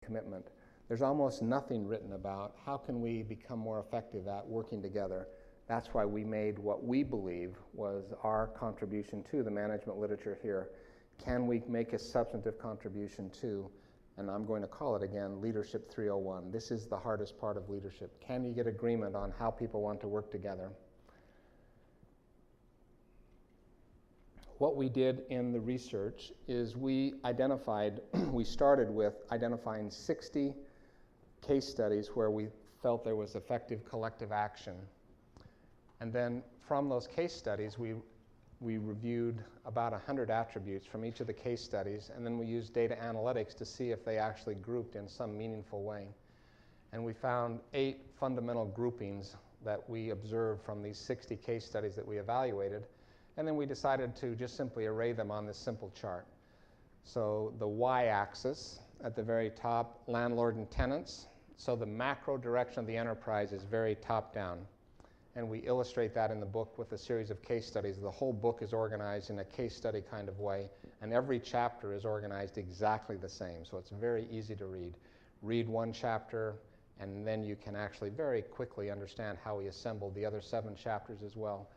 commitment. There's almost nothing written about how can we become more effective at working together. That's why we made what we believe was our contribution to the management literature here. Can we make a substantive contribution to, and I'm going to call it again, Leadership 301. This is the hardest part of leadership. Can you get agreement on how people want to work together? What we did in the research is we started with identifying 60 case studies where we felt there was effective collective action. And then from those case studies, we reviewed about 100 attributes from each of the case studies, and then we used data analytics to see if they actually grouped in some meaningful way. And we found 8 fundamental groupings that we observed from these 60 case studies that we evaluated, and then we decided to just simply array them on this simple chart. So the y-axis at the very top, landlord and tenants. So the macro direction of the enterprise is very top-down. And we illustrate that in the book with a series of case studies. The whole book is organized in a case study kind of way, and every chapter is organized exactly the same, so it's very easy to read. Read one chapter, and then you can actually very quickly understand how we assembled the other 7 chapters as well.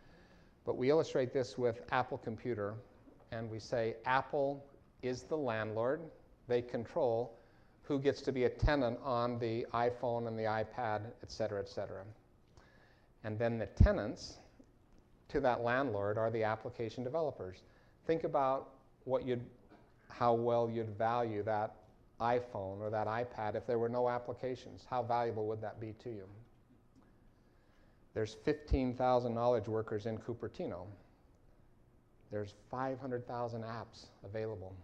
But we illustrate this with Apple Computer, and we say Apple is the landlord. They control who gets to be a tenant on the iPhone and the iPad, et cetera, et cetera. And then the tenants to that landlord are the application developers. Think about how well you'd value that iPhone or that iPad if there were no applications. How valuable would that be to you? There's 15,000 knowledge workers in Cupertino. There's 500,000 apps available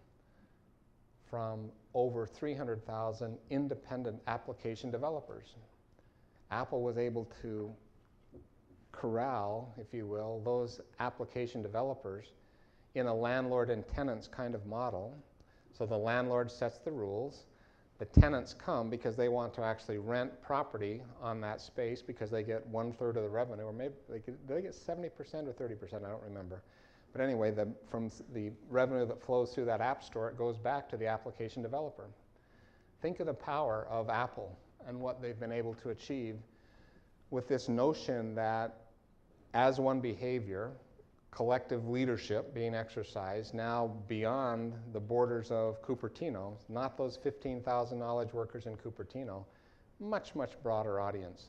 from over 300,000 independent application developers. Apple was able to corral, if you will, those application developers in a landlord and tenants kind of model. So the landlord sets the rules. The tenants come because they want to actually rent property on that space because they get 1/3 of the revenue, or maybe they get 70% or 30%, I don't remember. But anyway, from the revenue that flows through that app store, it goes back to the application developer. Think of the power of Apple and what they've been able to achieve with this notion that as one behavior, collective leadership being exercised now beyond the borders of Cupertino, not those 15,000 knowledge workers in Cupertino, much, much broader audience.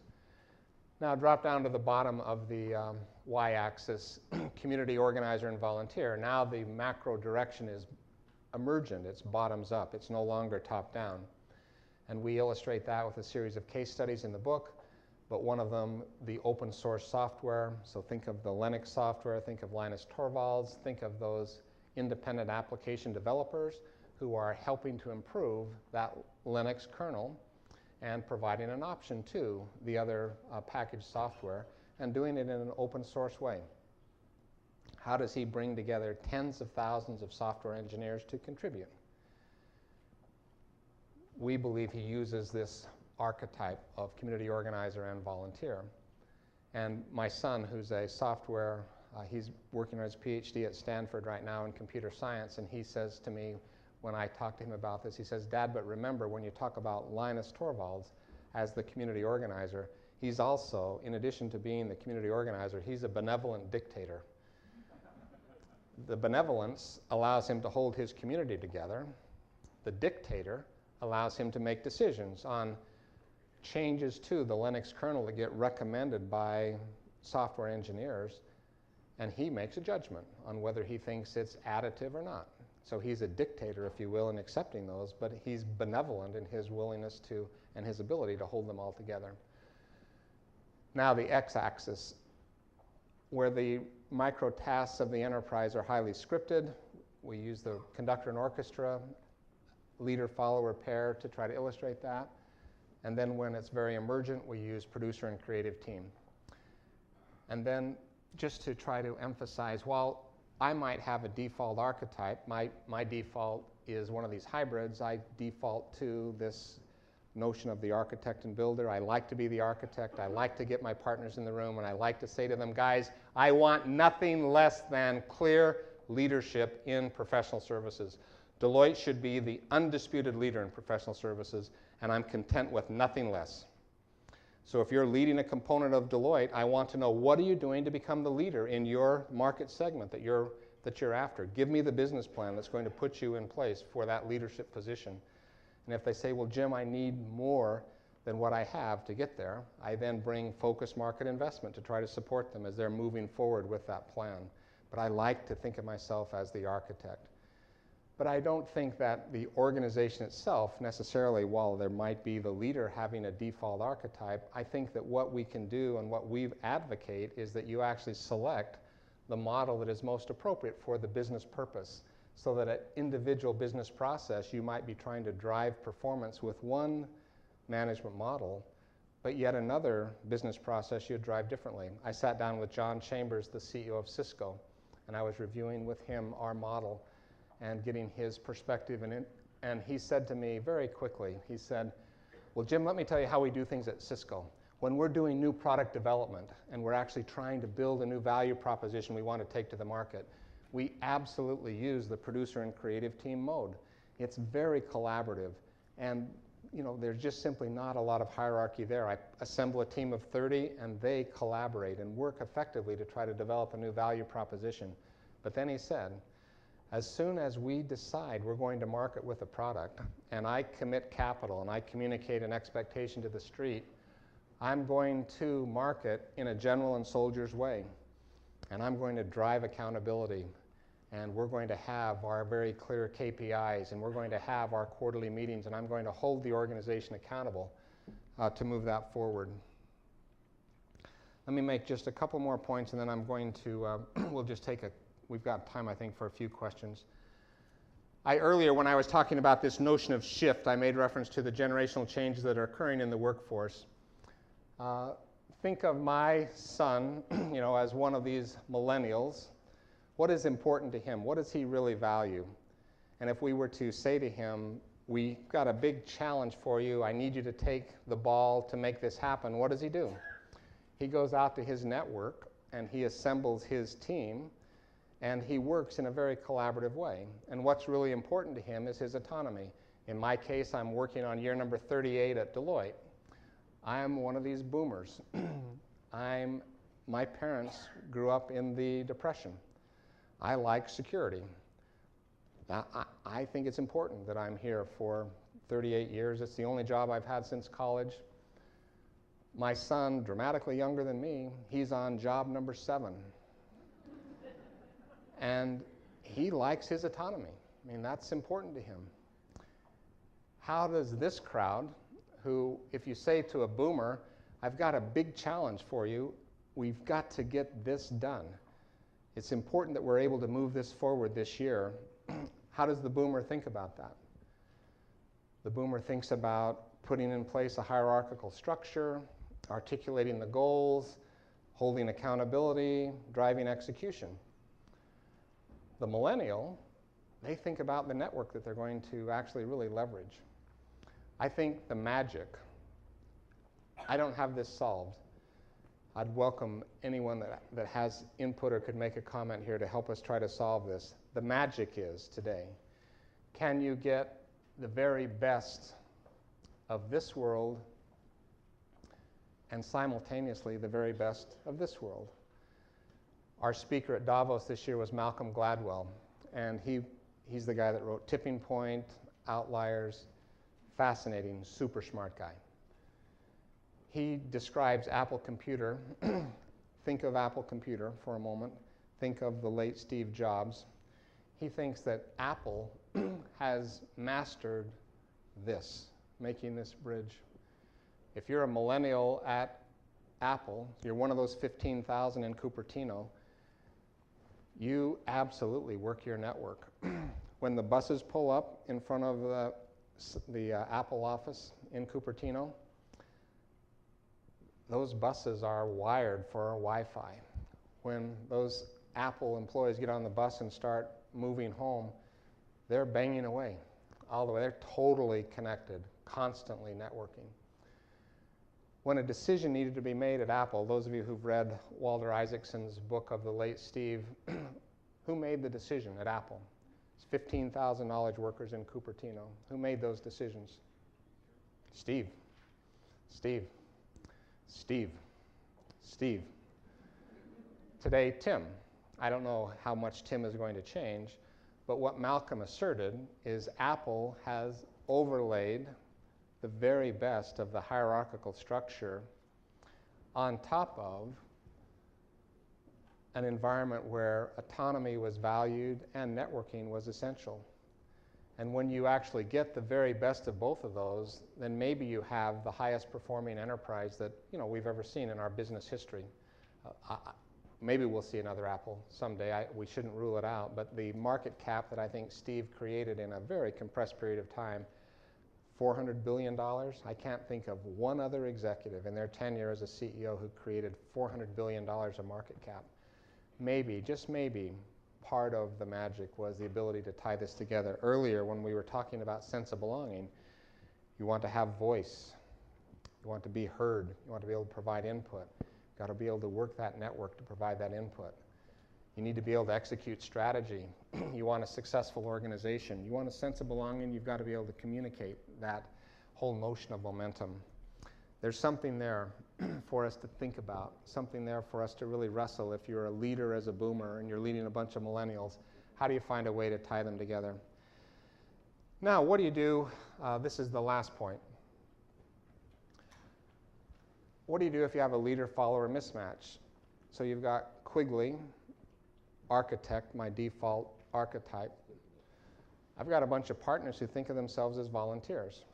Now drop down to the bottom of the y-axis, community organizer and volunteer. Now the macro direction is emergent, it's bottoms up, it's no longer top down. And we illustrate that with a series of case studies in the book. But one of them, the open source software. So think of the Linux software, think of Linus Torvalds, think of those independent application developers who are helping to improve that Linux kernel and providing an option to the other packaged software and doing it in an open source way. How does he bring together tens of thousands of software engineers to contribute? We believe he uses this archetype of community organizer and volunteer. And my son, who's a software, he's working on his PhD at Stanford right now in computer science, and he says to me when I talk to him about this, he says, "Dad, but remember when you talk about Linus Torvalds as the community organizer, he's also, in addition to being the community organizer, he's a benevolent dictator." The benevolence allows him to hold his community together. The dictator allows him to make decisions on changes to the Linux kernel that get recommended by software engineers, and he makes a judgment on whether he thinks it's additive or not. So he's a dictator, if you will, in accepting those, but he's benevolent in his willingness to and his ability to hold them all together. Now the x-axis, where the micro tasks of the enterprise are highly scripted. We use the conductor and orchestra, leader-follower pair to try to illustrate that. And then when it's very emergent, we use producer and creative team. And then just to try to emphasize, while I might have a default archetype, my default is one of these hybrids. I default to this notion of the architect and builder. I like to be the architect. I like to get my partners in the room, and I like to say to them, guys, I want nothing less than clear leadership in professional services. Deloitte should be the undisputed leader in professional services, and I'm content with nothing less. So if you're leading a component of Deloitte, I want to know, what are you doing to become the leader in your market segment that you're after? Give me the business plan that's going to put you in place for that leadership position. And if they say, well, Jim, I need more than what I have to get there, I then bring focused market investment to try to support them as they're moving forward with that plan. But I like to think of myself as the architect. But I don't think that the organization itself necessarily, while there might be the leader having a default archetype, I think that what we can do and what we advocate is that you actually select the model that is most appropriate for the business purpose, so that an individual business process, you might be trying to drive performance with one management model, but yet another business process you'd drive differently. I sat down with John Chambers, the CEO of Cisco, and I was reviewing with him our model and getting his perspective. And he said to me very quickly, he said, well, Jim, let me tell you how we do things at Cisco. When we're doing new product development and we're actually trying to build a new value proposition we want to take to the market, we absolutely use the producer and creative team mode. It's very collaborative, and there's just simply not a lot of hierarchy there. I assemble a team of 30 and they collaborate and work effectively to try to develop a new value proposition. But then he said, as soon as we decide we're going to market with a product and I commit capital and I communicate an expectation to the street, I'm going to market in a general and soldier's way. And I'm going to drive accountability. And we're going to have our very clear KPIs, and we're going to have our quarterly meetings, and I'm going to hold the organization accountable to move that forward. Let me make just a couple more points, and then I'm going to, we've got time, I think, for a few questions. Earlier, when I was talking about this notion of shift, I made reference to the generational changes that are occurring in the workforce. Think of my son, as one of these millennials. What is important to him? What does he really value? And if we were to say to him, we've got a big challenge for you, I need you to take the ball to make this happen, what does he do? He goes out to his network and he assembles his team and he works in a very collaborative way. And what's really important to him is his autonomy. In my case, I'm working on year number 38 at Deloitte. I'm one of these boomers. My parents grew up in the Depression. I like security. Now, I think it's important that I'm here for 38 years. It's the only job I've had since college. My son, dramatically younger than me, he's on job number 7. And he likes his autonomy. I mean, that's important to him. How does this crowd, who, if you say to a boomer, I've got a big challenge for you, we've got to get this done. It's important that we're able to move this forward this year. How does the boomer think about that? The boomer thinks about putting in place a hierarchical structure, articulating the goals, holding accountability, driving execution. The millennial, they think about the network that they're going to actually really leverage. I think the magic, I don't have this solved. I'd welcome anyone that has input or could make a comment here to help us try to solve this. The magic is today, can you get the very best of this world and simultaneously the very best of this world? Our speaker at Davos this year was Malcolm Gladwell, and he's the guy that wrote Tipping Point, Outliers, fascinating, super smart guy. He describes Apple Computer. Think of Apple Computer for a moment. Think of the late Steve Jobs. He thinks that Apple has mastered this, making this bridge. If you're a millennial at Apple, you're one of those 15,000 in Cupertino, you absolutely work your network. When the buses pull up in front of the Apple office in Cupertino, those buses are wired for Wi-Fi. When those Apple employees get on the bus and start moving home, they're banging away all the way. They're totally connected, constantly networking. When a decision needed to be made at Apple, those of you who've read Walter Isaacson's book of the late Steve, who made the decision at Apple? It's 15,000 knowledge workers in Cupertino. Who made those decisions? Steve. Steve. Steve. Steve. Today, Tim. I don't know how much Tim is going to change, but what Malcolm asserted is Apple has overlaid the very best of the hierarchical structure on top of an environment where autonomy was valued and networking was essential. And when you actually get the very best of both of those, then maybe you have the highest performing enterprise that we've ever seen in our business history. Maybe we'll see another Apple someday. We shouldn't rule it out. But the market cap that I think Steve created in a very compressed period of time, $400 billion. I can't think of one other executive in their tenure as a CEO who created $400 billion of market cap. Maybe, just maybe, part of the magic was the ability to tie this together. Earlier, when we were talking about sense of belonging, you want to have voice. You want to be heard. You want to be able to provide input. You've got to be able to work that network to provide that input. You need to be able to execute strategy. You want a successful organization. You want a sense of belonging. You've got to be able to communicate that whole notion of momentum. There's something there for us to think about, something there for us to really wrestle. If you're a leader as a boomer and you're leading a bunch of millennials, how do you find a way to tie them together? Now, what do you do? This is the last point. What do you do if you have a leader-follower mismatch? So you've got Quigley, architect, my default archetype. I've got a bunch of partners who think of themselves as volunteers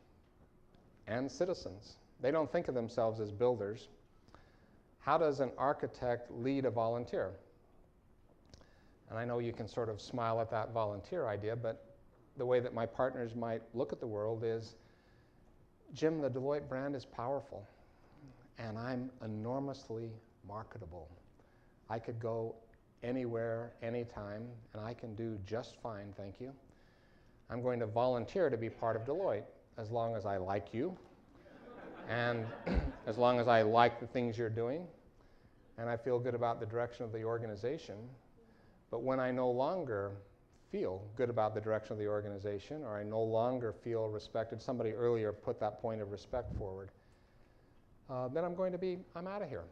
and citizens. They don't think of themselves as builders. How does an architect lead a volunteer? And I know you can sort of smile at that volunteer idea, but the way that my partners might look at the world is, Jim, the Deloitte brand is powerful, and I'm enormously marketable. I could go anywhere, anytime, and I can do just fine, thank you. I'm going to volunteer to be part of Deloitte as long as I like you, and as long as I like the things you're doing, and I feel good about the direction of the organization. But when I no longer feel good about the direction of the organization, or I no longer feel respected, somebody earlier put that point of respect forward, then I'm out of here.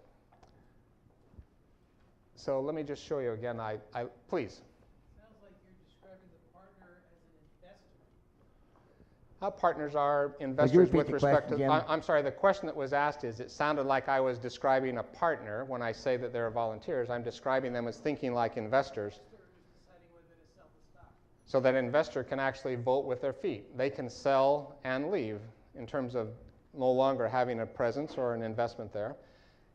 So let me just show you again, please. Sounds like you're describing the partner as an investor. Partners are investors with respect to, I'm sorry, the question that was asked is, it sounded like I was describing a partner when I say that they're volunteers. I'm describing them as thinking like investors. Deciding whether to sell the stock. So that an investor can actually vote with their feet. They can sell and leave in terms of no longer having a presence or an investment there.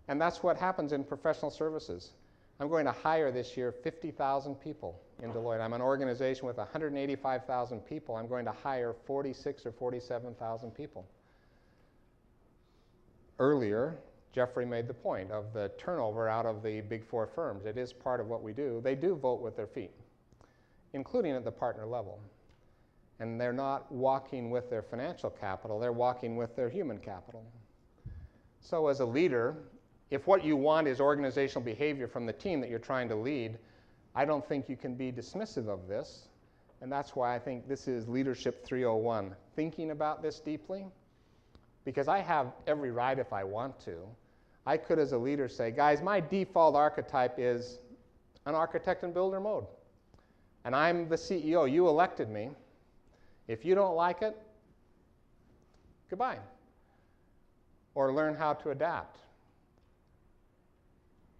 And that's what happens in professional services. I'm going to hire this year 50,000 people in Deloitte. I'm an organization with 185,000 people. I'm going to hire 46 or 47,000 people. Earlier, Jeffrey made the point of the turnover out of the big four firms. It is part of what we do. They do vote with their feet, including at the partner level. And they're not walking with their financial capital, they're walking with their human capital. So as a leader, if what you want is organizational behavior from the team that you're trying to lead, I don't think you can be dismissive of this. And that's why I think this is Leadership 301, thinking about this deeply. Because I have every right, if I want to. I could, as a leader, say, guys, my default archetype is an architect and builder mode. And I'm the CEO. You elected me. If you don't like it, goodbye. Or learn how to adapt.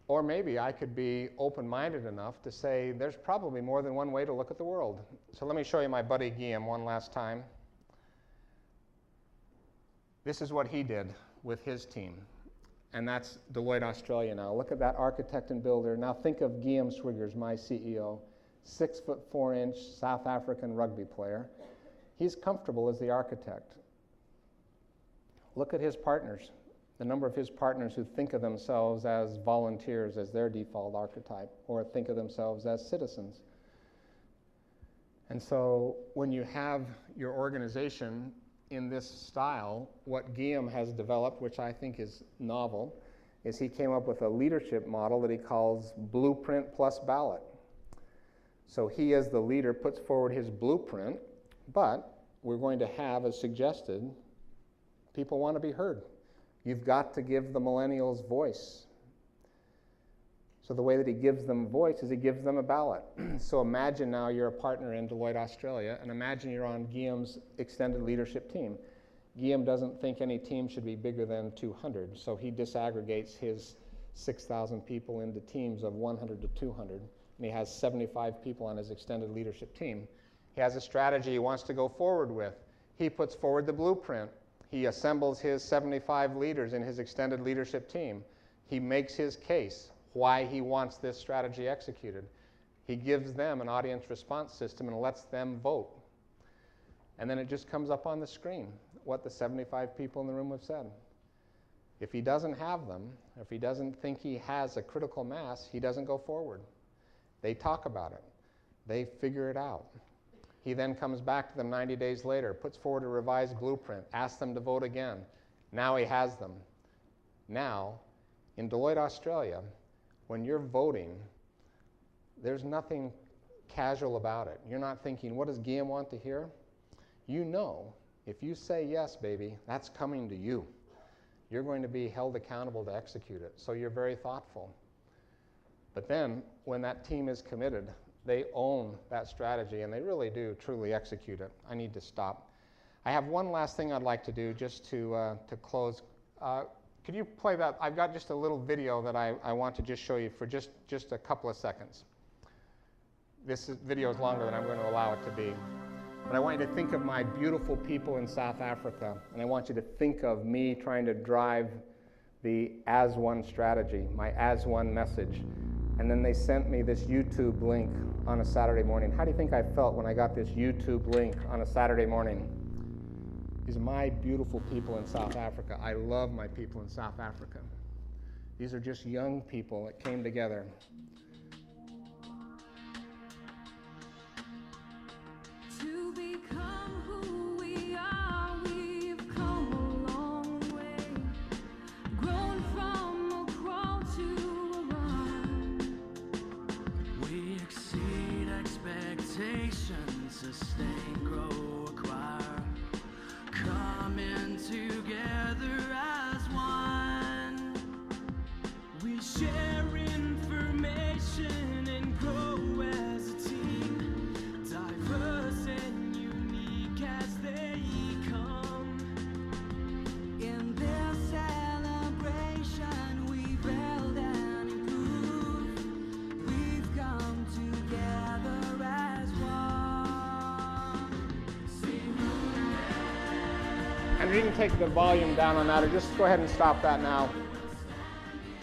Or maybe I could be open-minded enough to say there's probably more than one way to look at the world. So let me show you my buddy Guillaume one last time. This is what he did with his team. And that's Deloitte Australia now. Look at that architect and builder. Now think of Guillaume Swiggers, my CEO, 6'4" South African rugby player. He's comfortable as the architect. Look at his partners. The number of his partners who think of themselves as volunteers as their default archetype, or think of themselves as citizens. And so when you have your organization in this style, what Guillaume has developed, which I think is novel, is he came up with a leadership model that he calls blueprint plus ballot. So he, as the leader, puts forward his blueprint, but we're going to have, as suggested, people want to be heard. You've got to give the millennials voice. So the way that he gives them voice is he gives them a ballot. So imagine now you're a partner in Deloitte Australia, and imagine you're on Guillaume's extended leadership team. Guillaume doesn't think any team should be bigger than 200, so he disaggregates his 6,000 people into teams of 100 to 200, and he has 75 people on his extended leadership team. He has a strategy he wants to go forward with. He puts forward the blueprint. He assembles his 75 leaders in his extended leadership team. He makes his case why he wants this strategy executed. He gives them an audience response system and lets them vote. And then it just comes up on the screen what the 75 people in the room have said. If he doesn't have them, if he doesn't think he has a critical mass, he doesn't go forward. They talk about it. They figure it out. He then comes back to them 90 days later, puts forward a revised blueprint, asks them to vote again. Now he has them. Now, in Deloitte Australia, when you're voting, there's nothing casual about it. You're not thinking, what does Guillaume want to hear? You know, if you say yes, baby, that's coming to you. You're going to be held accountable to execute it. So you're very thoughtful. But then, when that team is committed, they own that strategy, and they really do truly execute it. I need to stop. I have one last thing I'd like to do just to close. Could you play that? I've got just a little video that I want to just show you for just a couple of seconds. This video is longer than I'm going to allow it to be. But I want you to think of my beautiful people in South Africa, and I want you to think of me trying to drive the as one strategy, my as one message. And then they sent me this YouTube link on a Saturday morning. How do you think I felt when I got this YouTube link on a Saturday morning? These are my beautiful people in South Africa. I love my people in South Africa. These are just young people that came together. To become who we are, we've come a long way. Grown from a crawl to a run. We exceed expectations, sustain, grow, acquire. Coming together as one. We share information and grow as a team. Diverse and unique as they come. In this celebration, we've held and improved. We've come together as one. And you can take the volume down on that, or just go ahead and stop that now.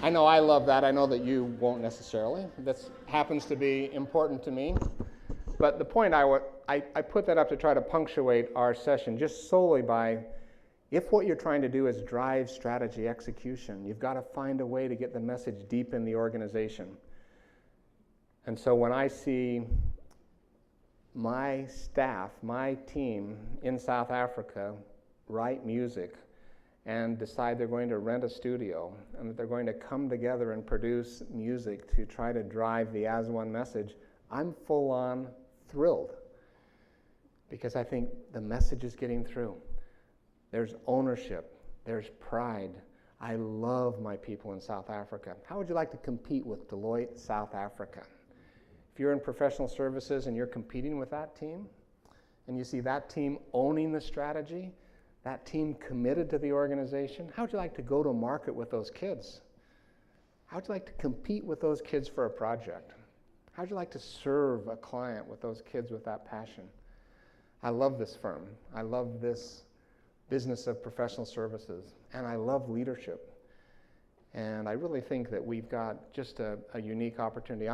I know I love that. I know that you won't necessarily. This happens to be important to me. But the point I put that up to try to punctuate our session just solely by, if what you're trying to do is drive strategy execution, you've got to find a way to get the message deep in the organization. And so when I see my staff, my team in South Africa write music and decide they're going to rent a studio and that they're going to come together and produce music to try to drive the as one message, I'm full on thrilled because I think the message is getting through. There's ownership, there's pride. I love my people in South Africa. How would you like to compete with Deloitte South Africa? If you're in professional services and you're competing with that team and you see that team owning the strategy, that team committed to the organization, how would you like to go to market with those kids? How would you like to compete with those kids for a project? How would you like to serve a client with those kids with that passion? I love this firm. I love this business of professional services, and I love leadership. And I really think that we've got just a unique opportunity.